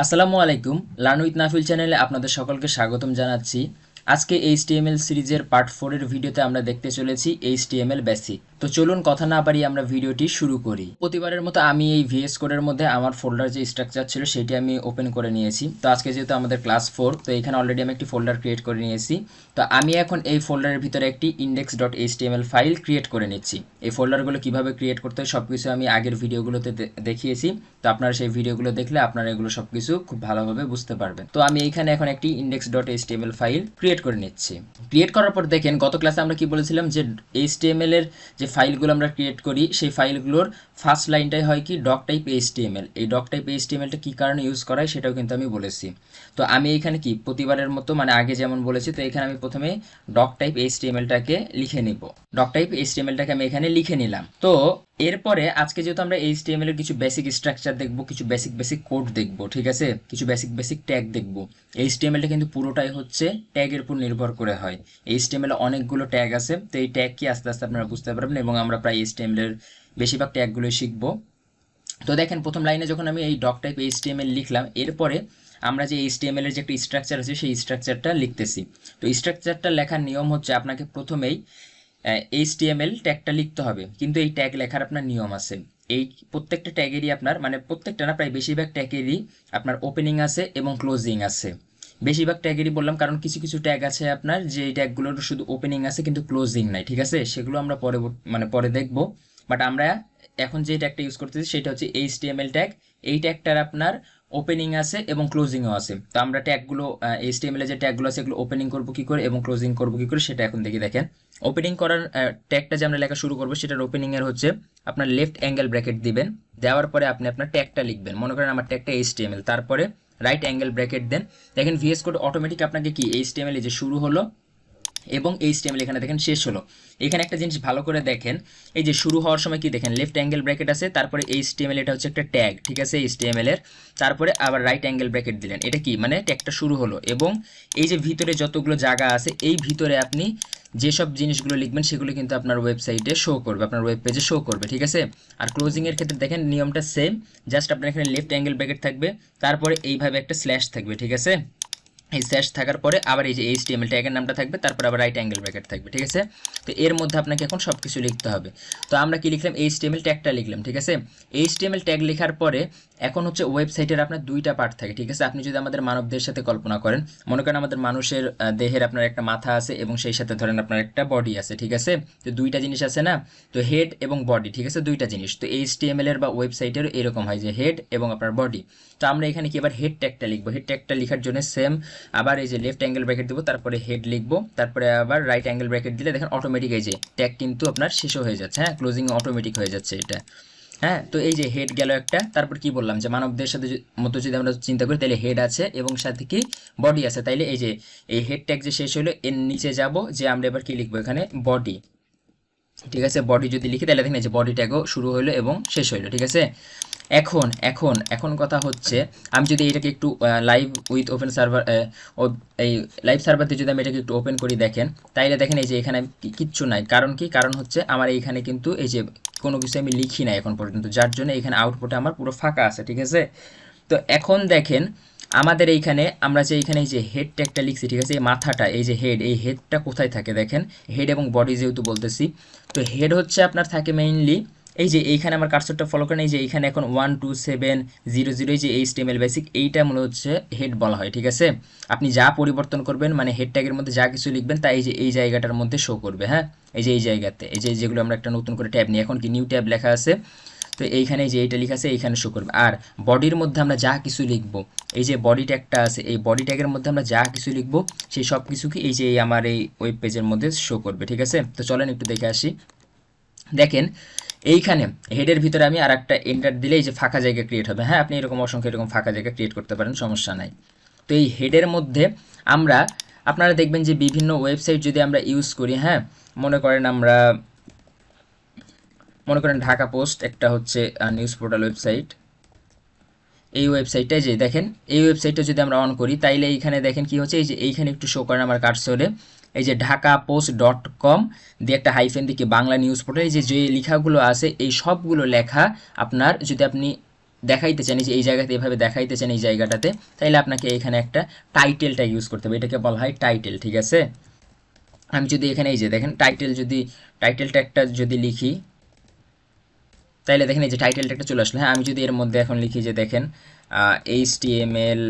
আসসালামু আলাইকুম। Learn with নাফিল চ্যানেলে আপনাদের সকলকে স্বাগতম জানাচ্ছি। আজকে এইচটিএমএল সিরিজের পার্ট 4 এর ভিডিওতে আমরা দেখতে চলেছি এইচটিএমএল বেসিক। তো চলুন কথা না বাড়িয়ে আমরা ভিডিওটি শুরু করি। প্রতিবারের মতো আমি এই ভিএস কোডের মধ্যে আমার ফোল্ডার যে স্ট্রাকচার ছিল সেটি আমি ওপেন করে নিয়েছি। তো আজকে যেহেতু আমাদের ক্লাস 4, তো এখানে অলরেডি আমি একটি ফোল্ডার ক্রিয়েট করে নিয়েছি। তো আমি এখন এই ফোল্ডারের ভিতরে একটি index.html ফাইল ক্রিয়েট করে নিচ্ছি। এই ফোল্ডারগুলো কিভাবে ক্রিয়েট করতে হয় সবকিছু আমি আগের ভিডিওগুলোতে দেখিয়েছি। তো আপনারা সেই ভিডিওগুলো দেখলে আপনারা এগুলো সবকিছু খুব ভালোভাবে বুঝতে পারবেন। তো আমি এইখানে এখন একটি index.html ফাইল ক্রিয়েট করে নিচ্ছি। ক্রিয়েট করার পর দেখেন গত ক্লাসে আমরা কি বলেছিলাম যে HTML এর যে ফাইলগুলো আমরা ক্রিয়েট করি সেই ফাইলগুলোর ফার্স্ট লাইনটাই হয় কি ডক টাইপ HTML। এই ডক টাইপ HTMLটা কি কারণে ইউজ করা হয় সেটাও কিন্তু আমি বলেছি। তো আমি এখানে কি প্রতিবারের মতো মানে আগে যেমন বলেছি, তো এখানে আমি প্রথমে ডক টাইপ HTMLটাকে লিখে নিব। ডক টাইপ HTMLটাকে আমি এখানে লিখে নিলাম। তো এরপরে আজকে যেহেতু আমরা HTML এর কিছু বেসিক স্ট্রাকচার দেখব, কিছু বেসিক কোড দেখব, ঠিক আছে, কিছু বেসিক ট্যাগ দেখব। HTMLটা কিন্তু পুরোটাই হচ্ছে ট্যাগের উপর নির্ভর করে হয়। HTML এ অনেকগুলো ট্যাগ আছে, তো এই ট্যাগ কি আস্তে আস্তে আপনারা বুঝতে পারবেন এবং আমরা প্রায় HTML এর বেশিরভাগ ট্যাগগুলোই শিখব। তো দেখেন প্রথম লাইনে যখন আমি এই ডক টাইপ HTML লিখলাম, এরপরে আমরা যে HTML এর যে একটা স্ট্রাকচার আছে সেই স্ট্রাকচারটা লিখতেছি। তো স্ট্রাকচারটা লেখার নিয়ম হচ্ছে আপনাকে প্রথমেই HTML ট্যাগটা লিখতে হবে, কিন্তু এই ট্যাগ লেখার আপনার নিয়ম আছে। এই প্রত্যেকটা ট্যাগেরই আপনার মানে প্রত্যেকটা না, প্রায় বেশিরভাগ ট্যাগেরই আপনার ওপেনিং আছে এবং ক্লোজিং আছে। বেশিরভাগ ট্যাগেরই বললাম কারণ কিছু কিছু ট্যাগ আছে আপনার যে ট্যাগগুলোর শুধু ওপেনিং আছে কিন্তু ক্লোজিং নাই, ঠিক আছে, সেগুলো আমরা পরে দেখব। বাট আমরা এখন যে ট্যাগটা ইউজ করতেছি সেটা হচ্ছে HTML ট্যাগ। এই ট্যাগটার আপনার ওপেনিং আছে এবং ক্লোজিংও আছে। তো আমরা ট্যাগগুলো HTML এর যে ট্যাগগুলো আছে এগুলো ওপেনিং করব কি করে এবং ক্লোজিং করব কি করে সেটা এখন দেখি। দেখেন ওপেনিং করার ট্যাগটা যে আমরা লেখা শুরু করবো সেটার ওপেনিং এর হচ্ছে আপনার লেফট অ্যাঙ্গেল ব্র্যাকেট দিবেন। দেওয়ার পরে আপনি আপনার ট্যাগটা লিখবেন, মনে করেন আমার ট্যাগটা HTML, তারপরে রাইট অ্যাঙ্গেল ব্র্যাকেট দেন। দেখেন ভিএস কোড অটোমেটিক আপনাকে কি HTML যে শুরু হলো এবং HTML এখানে দেখেন শেষ হলো। এখানে একটা জিনিস ভালো করে দেখেন, এই যে শুরু হওয়ার সময় কি দেখেন লেফট অ্যাঙ্গেল ব্র্যাকেট আছে, তারপরে HTML এটা হচ্ছে একটা ট্যাগ, ঠিক আছে, HTML এর তারপরে আবার রাইট অ্যাঙ্গেল ব্র্যাকেট দিলেন, এটা কি মানে ট্যাগটা শুরু হলো। এবং এই যে ভিতরে যতগুলো জায়গা আছে এই ভিতরে আপনি যেসব জিনিসগুলো লিখবেন সেগুলো কিন্তু আপনার ওয়েবসাইটে শো করবে, আপনার ওয়েব পেজে শো করবে, ঠিক আছে। আর ক্লোজিং এর ক্ষেত্রে দেখেন নিয়মটা সেম, জাস্ট আপনার এখানে লেফট অ্যাঙ্গেল ব্র্যাকেট থাকবে, তারপরে এইভাবে একটা স্ল্যাশ থাকবে, ঠিক আছে। এই স্ল্যাশ থাকার পরে আবার এই যে HTML ট্যাগের নামটা থাকবে, তারপর আবার রাইট অ্যাঙ্গেল ব্র্যাকেট থাকবে, ঠিক আছে। তো এর মধ্যে আপনাকে এখন সবকিছু লিখতে হবে। তো আমরা কি লিখলাম, HTML ট্যাগটা লিখলাম, ঠিক আছে। HTML ট্যাগ লেখার পরে এখন হচ্ছে ওয়েবসাইটের আপনার দুইটা পার্ট থাকে, ঠিক আছে। আপনি যদি আমাদের মানবদের সাথে কল্পনা করেন, মনে করেন আমাদের মানুষের দেহের আপনার একটা মাথা আছে এবং সেই সাথে ধরেন আপনার একটা বডি আছে, ঠিক আছে। তো দুইটা জিনিস আছে না, তো হেড এবং বডি, ঠিক আছে, দুইটা জিনিস। তো HTML এর বা ওয়েবসাইটের এরকম হয় যে হেড এবং আপনার বডি। তো আমরা এখানে কি এবার হেড ট্যাগটা লিখবো। হেড ট্যাগটা লেখার জন্য সেম আবার এই যে লেফট অ্যাঙ্গেল ব্র্যাকেট দেবো, তারপরে হেড লিখবো, তারপরে আবার রাইট অ্যাঙ্গেল ব্র্যাকেট দিলে দেখেন অটোমেটিক এই যে ট্যাগ কিন্তু আপনার শেষ হয়ে যাচ্ছে, হ্যাঁ, ক্লোজিং অটোমেটিক হয়ে যাচ্ছে এটা। হ্যাঁ, তো এই যে হেড গেল একটা, তারপর কি বললাম যে মানবদের সাথে মতো যদি আমরা চিন্তা করি তাহলে হেড আছে এবং সাথে কি বডি আছে, তাইলে এই যে এই হেড ট্যাগ যে শেষ হলো এর নিচে যাব যে আমরা এবার কি লিখবো এখানে বডি, ঠিক আছে। বডি যদি লিখি তাহলে দেখেন এই যে বডি ট্যাগও শুরু হলো এবং শেষ হলো, ঠিক আছে। এখন এখন এখন কথা হচ্ছে আমি যদি এটাকে একটু লাইভ উইথ ওপেন সার্ভার এই লাইভ সার্ভার দিয়ে যদি আমি এটাকে একটু ওপেন করি দেখেন, তাইলে দেখেন এই যে এখানে কিচ্ছু নাই। কারণ কি, কারণ হচ্ছে আমার এইখানে কিন্তু এই যে কোনো কিছু আমি লিখি না এখন পর্যন্ত, যার জন্য এখানে আউটপুটে আমার পুরো ফাঁকা আছে, ঠিক আছে। তো এখন দেখেন আমাদের এইখানে আমরা যে এইখানে এই যে হেড ট্যাগটা লিখছি, ঠিক আছে, এই মাথাটা এই যে হেড, এই হেডটা কোথায় থাকে দেখেন, হেড এবং বডি যেহেতু বলতেছি, তো হেড হচ্ছে আপনার থাকে মেইনলি এই যে এইখানে আমার কার্সরটা ফলো করেন, এই যে এইখানে এখন 12700 এই যে HTML বেসিক এইটা মনে হচ্ছে হেড বলা হয়, ঠিক আছে। আপনি যা পরিবর্তন করবেন মানে হেড ট্যাগের মধ্যে যা কিছু লিখবেন তা এই যে এই জায়গাটার মধ্যে শো করবে, হ্যাঁ, এই যে এই জায়গাতে এই যে যেগুলো আমরা একটা নতুন করে ট্যাব নিই, এখন কি নিউ ট্যাব লেখা আছে, তো এইখানে যে এইটা লেখা আছে এইখানে শো করবে। আর বডির মধ্যে আমরা যা কিছু লিখব, এই যে বডি ট্যাগটা আছে এই বডি ট্যাগের মধ্যে আমরা যা কিছু লিখব সেই সব কিছু কি এই যে আমার এই ওয়েব পেজের মধ্যে শো করবে, ঠিক আছে। তো চলেন একটু দেখে আসি। দেখেন এইখানে হেডের ভিতরে আমি আর একটা এন্টার দিলে এই যে ফাঁকা জায়গা ক্রিয়েট হবে, হ্যাঁ, আপনি এরকম অসংখ্য এরকম ফাঁকা জায়গা ক্রিয়েট করতে পারেন, সমস্যা নাই। তো এই হেডের মধ্যে আমরা আপনারা দেখবেন যে বিভিন্ন ওয়েবসাইট যদি আমরা ইউজ করি, হ্যাঁ, মনে করেন ঢাকা পোস্ট একটা হচ্ছে নিউজ পোর্টাল ওয়েবসাইট, এই ওয়েবসাইটটায় যে দেখেন এই ওয়েবসাইটটা যদি আমরা অন করি তাইলে এইখানে দেখেন কি হচ্ছে, এই যে এইখানে একটু শো করেন আমার কার্সরে এই যে ঢাকাপোস্ট.com দিয়ে একটা হাইফেন দিকে বাংলা নিউজ পোর্টাল, এই যে যে লেখাগুলো আছে এই সবগুলো লেখা আপনার যদি আপনি দেখাইতে চান, এই জায়গাতে এভাবে দেখাইতে চান এই জায়গাটাতে, তাইলে আপনাকে এখানে একটা টাইটেল ট্যাগ ইউজ করতে হবে, এটাকে বলা হয় টাইটেল। ঠিক আছে, আমি যদি এখানে এই যে দেখেন টাইটেল ট্যাগটা যদি লিখি, তাইলে দেখেন এই যে টাইটেল ট্যাগটা চলে আসলো। হ্যাঁ, আমি যদি এর মধ্যে এখন লিখি যে দেখেন এইচটিএমএল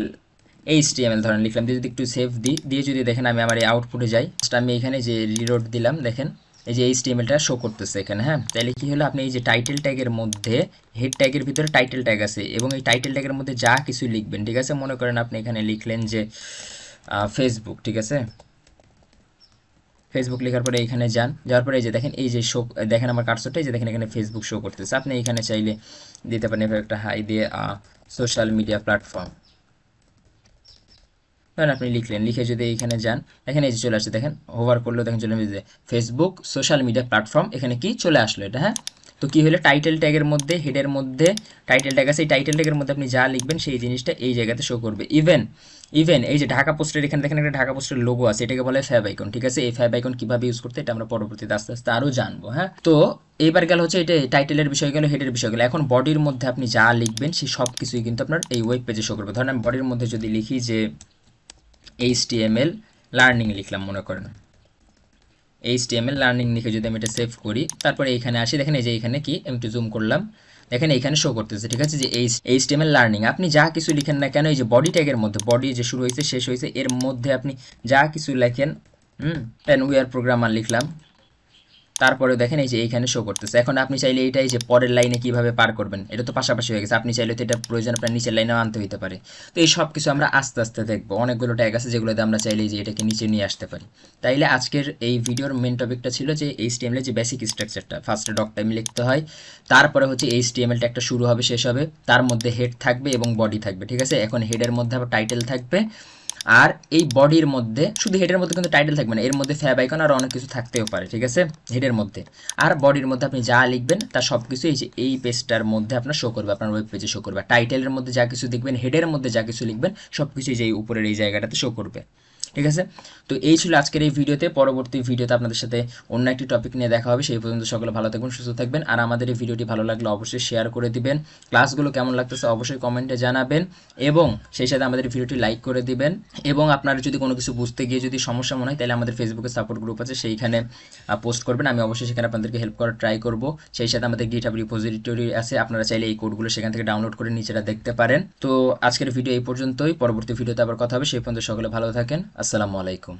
ধরেন লিখলাম, দিয়ে যদি একটু সেভ দিয়ে যদি দেখেন আমি আমার এই আউটপুটে যাই, আমি এখানে যে রিলোড দিলাম, দেখেন এই যে এইচটিএমএলটা শো করতেছে এখানে। হ্যাঁ, তাহলে কি হলো, আপনি এই যে টাইটেল ট্যাগের মধ্যে হেড ট্যাগের ভিতরে টাইটেল ট্যাগ আছে এবং এই টাইটেল ট্যাগের মধ্যে যা কিছু লিখবেন, ঠিক আছে, মনে করেন আপনি এখানে লিখলেন যে ফেসবুক, ঠিক আছে, ফেসবুক লেখার পরে এখানে যাওয়ার পরে এই যে দেখেন এই যে শো, দেখেন আমার কার্সরটা এই যে দেখেন এখানে ফেসবুক শো করতেছে। আপনি এখানে চাইলে দিতে পারেন এভাবে একটা হাই দিয়ে সোশ্যাল মিডিয়া প্ল্যাটফর্ম, ধরেন আপনি লিখলেন, লিখে যদি এখানে যান, এখানে এই যে চলে আসছে, দেখেন হোভার করলেও দেখেন চলে আসছে ফেসবুক সোশ্যাল মিডিয়া প্ল্যাটফর্ম, এখানে কি চলে আসলো এটা। হ্যাঁ, তো কি হলো, টাইটেল ট্যাগের মধ্যে হেডের মধ্যে টাইটেল ট্যাগ আছে, এই টাইটেল ট্যাগের মধ্যে আপনি যা লিখবেন সেই জিনিসটা এই জায়গাতে শো করবে। ইভেন এই যে ঢাকা পোস্টের এখানে দেখেন একটা ঢাকা পোস্টের লোগো আছে, এটাকে বলে ফ্যাব আইকন। ঠিক আছে, এই ফ্যাব আইকন কিভাবে ইউজ করতে এটা আমরা পরবর্তীতে আস্তে আস্তে আরও জানবো। হ্যাঁ, তো এইবার গেল হচ্ছে এটা টাইটেলের বিষয় গেল, হেডের বিষয় গেল। এখন বডির মধ্যে আপনি যা লিখবেন সেই সব কিছুই কিন্তু আপনার এই ওয়েব পেজে শো করবে। ধরেন আমি বডির মধ্যে যদি লিখি যে HTML লার্নিং লিখলাম, মনে করেন HTML লার্নিং লিখে যদি আমি এটা সেভ করি, তারপরে এইখানে আসি, দেখেন এই যে এইখানে কি আমি একটু জুম করলাম, দেখেন এইখানে শো করতেছে। ঠিক আছে, যে HTML লার্নিং, আপনি যা কিছু লিখেন না কেন, এই যে বডি ট্যাগের মধ্যে, বডি যে শুরু হয়েছে শেষ হয়েছে এর মধ্যে আপনি যা কিছু লেখেন, দেন উই আর প্রোগ্রামার লিখলাম, তারপরে দেখেন এই যে এইখানে শো করতেছে। এখন আপনি চাইলে এইটাই যে পরের লাইনে কিভাবে পার করবেন, এটা তো পাশাপাশি হয়ে গেছে, আপনি চাইলে তো এটা প্রয়োজন আপনার নিচের লাইনেও আনতে হইতে পারে। তো এই সব কিছু আমরা আস্তে আস্তে দেখবো, অনেকগুলো ট্যাগ আছে যেগুলোতে আমরা চাইলে যে এটাকে নিচে নিয়ে আসতে পারি। তাইলে আজকের এই ভিডিওর মেন টপিকটা ছিল যে HTML এর যে বেসিক স্ট্রাকচারটা, ফার্স্টে ডক টাইম লিখতে হয়, তারপরে হচ্ছে HTML ট্যাগটা শুরু হবে শেষ হবে, তার মধ্যে হেড থাকবে এবং বডি থাকবে। ঠিক আছে, এখন হেডের মধ্যে আবার টাইটেল থাকবে, আর এই বডির মধ্যে শুধু হেডের মধ্যে কিন্তু টাইটেল থাকবে না, এর মধ্যে ফ্যাব আইকন আর অনেক কিছু থাকতেও পারে। ঠিক আছে, হেডের মধ্যে আর বডির মধ্যে আপনি যা লিখবেন তার সব কিছু এই যে এই পেজটার মধ্যে আপনার শো করবে, আপনার ওয়েব পেজে শো করবে। টাইটেলের মধ্যে যা কিছু দেখবেন, হেডের মধ্যে যা কিছু লিখবেন, সব কিছু যে উপরের এই জায়গাটাতে শো করবে। ঠিক আছে, তো এই ছিল আজকের এই ভিডিওতে। পরবর্তী ভিডিওতে আপনাদের সাথে অন্য একটি টপিক নিয়ে দেখা হবে। সেই পর্যন্ত সকলে ভালো থাকবেন, সুস্থ থাকবেন। আর আমাদের এই ভিডিওটি ভালো লাগলে অবশ্যই শেয়ার করে দিবেন, ক্লাসগুলো কেমন লাগতেছে অবশ্যই কমেন্টে জানাবেন, এবং সেই সাথে আমাদের ভিডিওটি লাইক করে দিবেন। এবং আপনারা যদি কোনো কিছু বুঝতে গিয়ে যদি সমস্যা মনে হয়, তাহলে আমাদের ফেসবুকে সাপোর্ট গ্রুপ আছে, সেইখানে পোস্ট করবেন, আমি অবশ্যই সেখানে আপনাদেরকে হেল্প করার ট্রাই করব। সেই সাথে আমাদের GitHub রিপোজিটরি আছে, আপনারা চাইলে এই কোডগুলো সেখান থেকে ডাউনলোড করে নিচেরা দেখতে পারেন। তো আজকের ভিডিও এই পর্যন্তই, পরবর্তী ভিডিওতে আবার কথা হবে। সেই পর্যন্ত সকলে ভালো থাকেন, আসসালামু আলাইকুম।